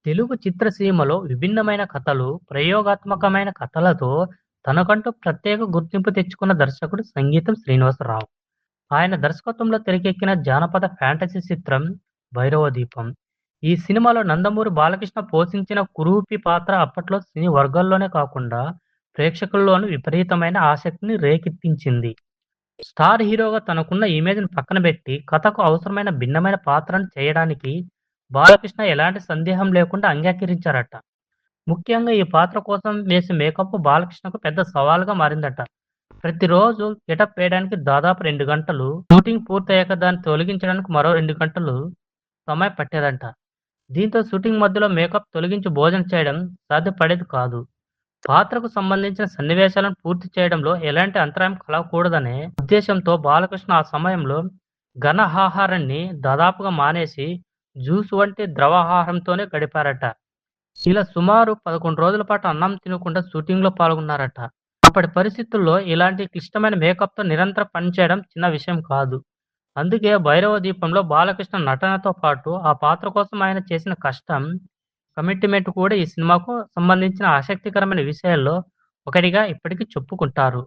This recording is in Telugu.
తెలుగు చిత్రసీమలో విభిన్నమైన కథలు, ప్రయోగాత్మకమైన కథలతో తనకంటూ ప్రత్యేక గుర్తింపు తెచ్చుకున్న దర్శకుడు సంగీతం శ్రీనివాసరావు. ఆయన దర్శకత్వంలో తెరకెక్కిన జానపద ఫ్యాంటసీ చిత్రం 'భైరవ దీపం'. ఈ సినిమాలో నందమూరి బాలకృష్ణ పోషించిన కురూపి పాత్ర అప్పట్లో సినీ వర్గాల్లోనే కాకుండా ప్రేక్షకుల్లోనూ విపరీతమైన ఆసక్తిని రేకెత్తించింది. స్టార్ హీరోగా తనకున్న ఇమేజ్‌ని పక్కన బెట్టి, కథకు అవసరమైన భిన్నమైన పాత్రను చేయడానికి బాలకృష్ణ ఎలాంటి సందేహం లేకుండా అంగీకరించారట. ముఖ్యంగా ఈ పాత్ర కోసం వేసే మేకప్ బాలకృష్ణకు పెద్ద సవాల్‌గా మారిందట. ప్రతిరోజు గెటప్ వేయడానికి దాదాపు 2 గంటలు, షూటింగ్ పూర్తయ్యాక దాన్ని తొలగించడానికి మరో 2 గంటలు సమయం పట్టేదంట. దీంతో షూటింగ్ మధ్యలో మేకప్ తొలగించి భోజనం చేయడం సాధ్యపడేది కాదు. పాత్రకు సంబంధించిన సన్నివేశాలను పూర్తి చేయడంలో ఎలాంటి అంతరాయం కలగకూడదనే ఉద్దేశంతో బాలకృష్ణ ఆ సమయంలో ఘనాహారాన్ని దాదాపుగా మానేసి జ్యూస్ వంటి ద్రవాహారంతోనే గడిపారట. ఇలా సుమారు 11 రోజుల పాటు అన్నం తినకుండా షూటింగ్‌లో పాల్గొన్నారట. అప్పటి పరిస్థితుల్లో ఇలాంటి క్లిష్టమైన మేకప్‌తో నిరంతరం పనిచేయడం చిన్న విషయం కాదు. అందుకే 'భైరవ దీపంలో' బాలకృష్ణ నటనతో పాటు ఆ పాత్ర కోసం ఆయన చేసిన కష్టం, కమిట్మెంట్ కూడా ఈ సినిమాకు సంబంధించిన ఆసక్తికరమైన విషయాల్లో ఒకటిగా ఇప్పటికీ చెప్పుకుంటారు.